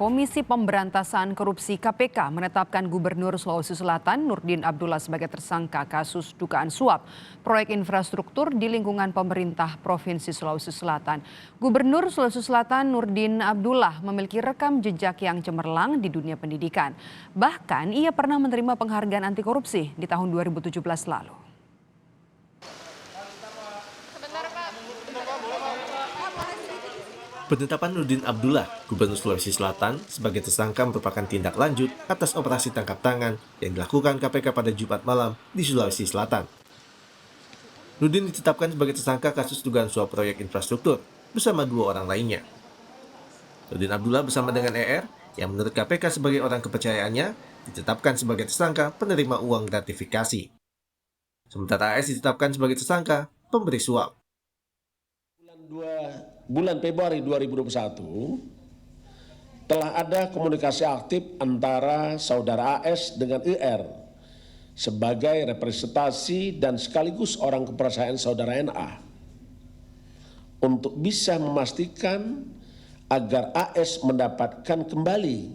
Komisi Pemberantasan Korupsi KPK menetapkan Gubernur Sulawesi Selatan Nurdin Abdullah sebagai tersangka kasus dugaan suap proyek infrastruktur di lingkungan pemerintah Provinsi Sulawesi Selatan. Gubernur Sulawesi Selatan Nurdin Abdullah memiliki rekam jejak yang cemerlang di dunia pendidikan. Bahkan ia pernah menerima penghargaan anti korupsi di tahun 2017 lalu. Penetapan Nurdin Abdullah, Gubernur Sulawesi Selatan, sebagai tersangka merupakan tindak lanjut atas operasi tangkap tangan yang dilakukan KPK pada Jumat malam di Sulawesi Selatan. Nurdin ditetapkan sebagai tersangka kasus dugaan suap proyek infrastruktur bersama dua orang lainnya. Nurdin Abdullah bersama dengan ER, yang menurut KPK sebagai orang kepercayaannya, ditetapkan sebagai tersangka penerima uang gratifikasi. Sementara AS ditetapkan sebagai tersangka pemberi suap. Bulan Februari 2021 telah ada komunikasi aktif antara saudara AS dengan IR sebagai representasi dan sekaligus orang kepercayaan saudara NA untuk bisa memastikan agar AS mendapatkan kembali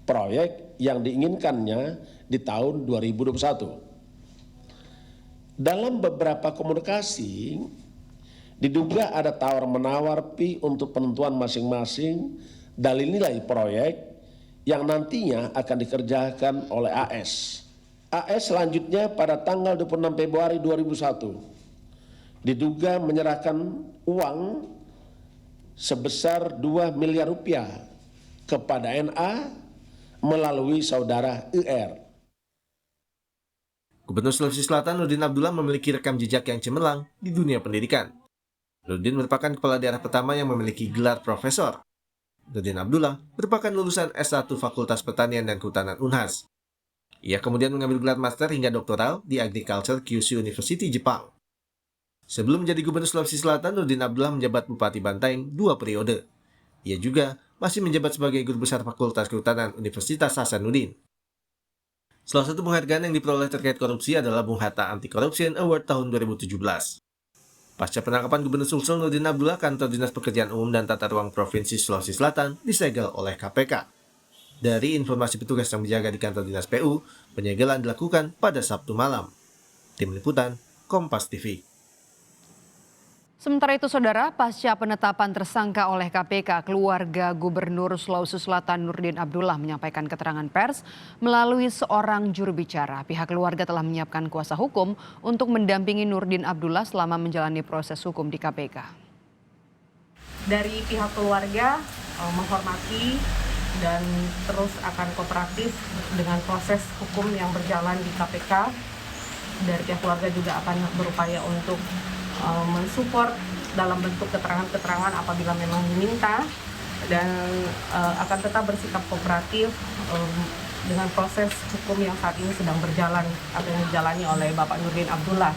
proyek yang diinginkannya di tahun 2021. Dalam beberapa komunikasi diduga ada tawar-menawar fee untuk penentuan masing-masing dalil nilai proyek yang nantinya akan dikerjakan oleh AS. AS selanjutnya pada tanggal 26 Februari 2001 diduga menyerahkan uang sebesar 2 miliar rupiah kepada NA melalui saudara IR. Gubernur Sulawesi Selatan Nurdin Abdullah memiliki rekam jejak yang cemerlang di dunia pendidikan. Nurdin merupakan kepala daerah pertama yang memiliki gelar profesor. Nurdin Abdullah merupakan lulusan S1 Fakultas Pertanian dan Kehutanan Unhas. Ia kemudian mengambil gelar master hingga doktoral di Agriculture Kyushu University, Jepang. Sebelum menjadi Gubernur Sulawesi Selatan, Nurdin Abdullah menjabat Bupati Bantaeng 2 periode. Ia juga masih menjabat sebagai Guru Besar Fakultas Kehutanan Universitas Hasanuddin. Salah satu penghargaan yang diperoleh terkait korupsi adalah Bung Hatta Anti Corruption Award tahun 2017. Pasca penangkapan Gubernur Sulsel Nurdin Abdullah, kantor Dinas Pekerjaan Umum dan Tata Ruang Provinsi Sulawesi Selatan disegel oleh KPK. Dari informasi petugas yang menjaga di kantor Dinas PU, penyegelan dilakukan pada Sabtu malam. Tim Liputan, Kompas TV. Sementara itu, Saudara, pasca penetapan tersangka oleh KPK, keluarga Gubernur Sulawesi Selatan Nurdin Abdullah menyampaikan keterangan pers melalui seorang juru bicara. Pihak keluarga telah menyiapkan kuasa hukum untuk mendampingi Nurdin Abdullah selama menjalani proses hukum di KPK. Dari pihak keluarga menghormati dan terus akan kooperatif dengan proses hukum yang berjalan di KPK. Dari pihak keluarga juga akan berupaya untuk mensupport dalam bentuk keterangan-keterangan apabila memang diminta, dan akan tetap bersikap kooperatif dengan proses hukum yang saat ini sedang berjalan atau yang dijalani oleh Bapak Nurdin Abdullah.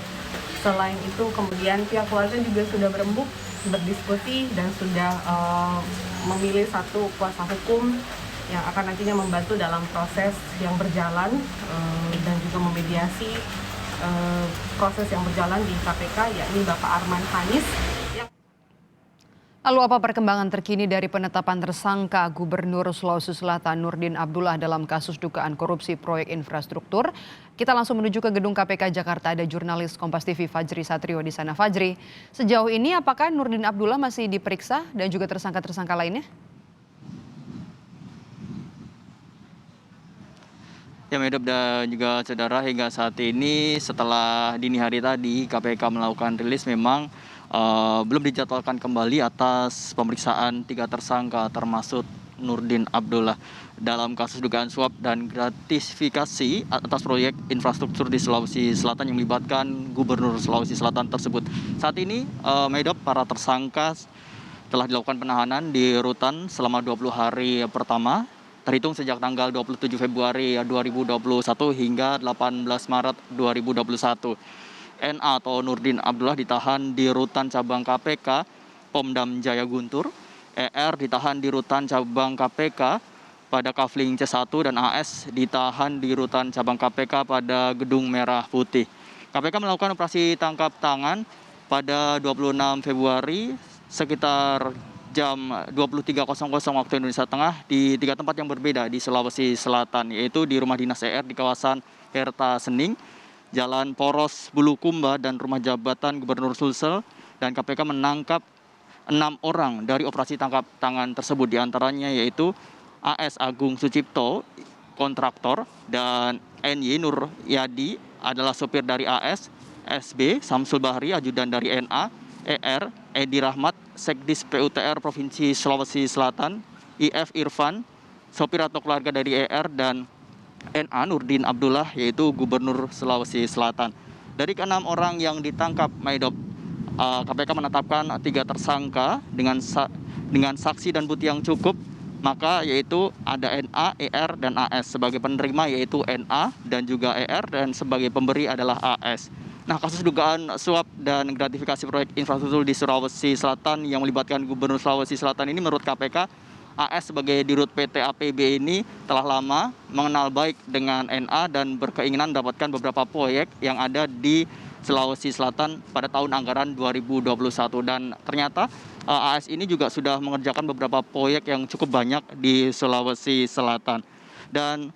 Selain itu, kemudian pihak keluarga juga sudah berembuk, berdiskusi, dan sudah memilih satu kuasa hukum yang akan nantinya membantu dalam proses yang berjalan dan juga memediasi proses yang berjalan di KPK, yakni Bapak Arman Hanis. Lalu apa perkembangan terkini dari penetapan tersangka Gubernur Sulawesi Selatan Nurdin Abdullah dalam kasus dugaan korupsi proyek infrastruktur? Kita langsung menuju ke gedung KPK Jakarta, ada jurnalis Kompas TV Fajri Satrio di sana. Fajri, sejauh ini apakah Nurdin Abdullah masih diperiksa dan juga tersangka-tersangka lainnya? Ya, Medop dan juga saudara, hingga saat ini setelah dini hari tadi KPK melakukan rilis, memang belum dijadwalkan kembali atas pemeriksaan 3 tersangka termasuk Nurdin Abdullah dalam kasus dugaan suap dan gratifikasi atas proyek infrastruktur di Sulawesi Selatan yang melibatkan Gubernur Sulawesi Selatan tersebut. Saat ini Medop, para tersangka telah dilakukan penahanan di rutan selama 20 hari pertama, terhitung sejak tanggal 27 Februari 2021 hingga 18 Maret 2021. NA atau Nurdin Abdullah ditahan di rutan cabang KPK Pomdam Jaya Guntur, ER ditahan di rutan cabang KPK pada Kafling C1, dan AS ditahan di rutan cabang KPK pada Gedung Merah Putih. KPK melakukan operasi tangkap tangan pada 26 Februari sekitar jam 23.00 waktu Indonesia Tengah di 3 tempat yang berbeda di Sulawesi Selatan, yaitu di rumah dinas ER di kawasan Herta Sening, Jalan Poros Bulukumba, dan rumah jabatan Gubernur Sulsel. Dan KPK menangkap 6 orang dari operasi tangkap tangan tersebut, diantaranya yaitu AS Agung Sucipto, kontraktor, dan NY Nur Yadi adalah sopir dari AS, SB Samsul Bahri, ajudan dari NA, ER Edi Rahmat, Sekdis PUTR Provinsi Sulawesi Selatan, IF Irfan, sopir atau keluarga dari ER, dan NA Nurdin Abdullah, yaitu Gubernur Sulawesi Selatan. Dari ke-6 orang yang ditangkap, Maidop, KPK menetapkan 3 tersangka dengan saksi dan bukti yang cukup, maka yaitu ada NA, ER, dan AS. Sebagai penerima yaitu NA dan juga ER, dan sebagai pemberi adalah AS. Nah, kasus dugaan suap dan gratifikasi proyek infrastruktur di Sulawesi Selatan yang melibatkan Gubernur Sulawesi Selatan ini, menurut KPK, AS sebagai dirut PT APB ini telah lama mengenal baik dengan NA dan berkeinginan mendapatkan beberapa proyek yang ada di Sulawesi Selatan pada tahun anggaran 2021. Dan ternyata AS ini juga sudah mengerjakan beberapa proyek yang cukup banyak di Sulawesi Selatan. Dan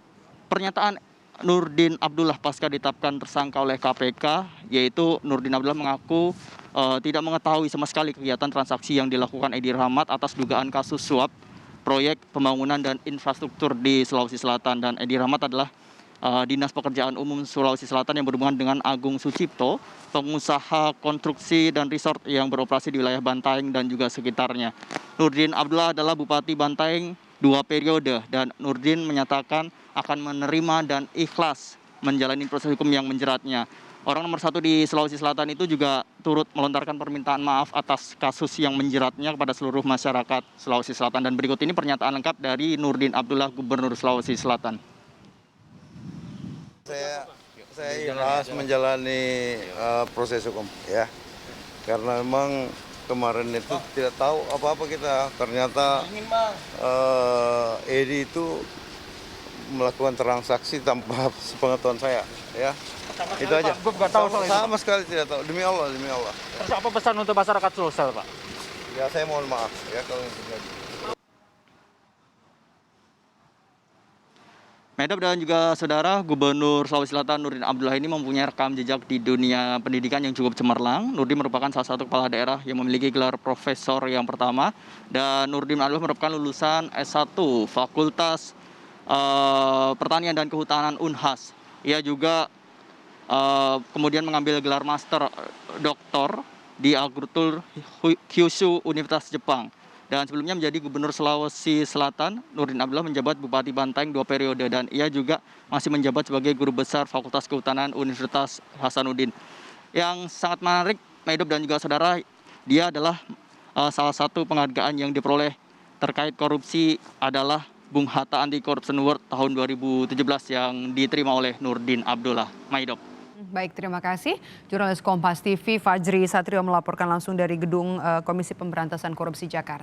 pernyataan Nurdin Abdullah pasca ditetapkan tersangka oleh KPK, yaitu Nurdin Abdullah mengaku tidak mengetahui sama sekali kegiatan transaksi yang dilakukan Edi Rahmat atas dugaan kasus suap proyek pembangunan dan infrastruktur di Sulawesi Selatan. Dan Edi Rahmat adalah Dinas Pekerjaan Umum Sulawesi Selatan yang berhubungan dengan Agung Sucipto, pengusaha konstruksi dan resort yang beroperasi di wilayah Bantaeng dan juga sekitarnya. Nurdin Abdullah adalah Bupati Bantaeng 2 periode, dan Nurdin menyatakan akan menerima dan ikhlas menjalani proses hukum yang menjeratnya. Orang nomor 1 di Sulawesi Selatan itu juga turut melontarkan permintaan maaf atas kasus yang menjeratnya kepada seluruh masyarakat Sulawesi Selatan. Dan berikut ini pernyataan lengkap dari Nurdin Abdullah, Gubernur Sulawesi Selatan. Saya ikhlas menjalani proses hukum, ya, karena memang kemarin itu tidak tahu apa-apa kita. Ternyata Edi itu melakukan transaksi tanpa sepengetahuan saya, ya. Itu aja. Sama sekali tidak tahu. Demi Allah, demi Allah. Terus apa pesan untuk masyarakat Sulsel, Pak? Ya, saya mohon maaf ya kalau itu terjadi. Medap dan juga saudara, Gubernur Sulawesi Selatan Nurdin Abdullah ini mempunyai rekam jejak di dunia pendidikan yang cukup cemerlang. Nurdin merupakan salah satu kepala daerah yang memiliki gelar profesor yang pertama. Dan Nurdin Abdullah merupakan lulusan S1 Fakultas Pertanian dan Kehutanan Unhas. Ia juga kemudian mengambil gelar master doktor di Agrikultur Kyushu Universitas Jepang. Dan sebelumnya menjadi Gubernur Sulawesi Selatan, Nurdin Abdullah menjabat Bupati Bantaeng 2 periode, dan ia juga masih menjabat sebagai Guru Besar Fakultas Kehutanan Universitas Hasanuddin. Yang sangat menarik, Maidop dan juga saudara, dia adalah salah satu penghargaan yang diperoleh terkait korupsi adalah Bung Hatta Anti Corruption Award tahun 2017 yang diterima oleh Nurdin Abdullah. Maidop. Baik, terima kasih. Jurnalis Kompas TV Fajri Satrio melaporkan langsung dari Gedung Komisi Pemberantasan Korupsi Jakarta.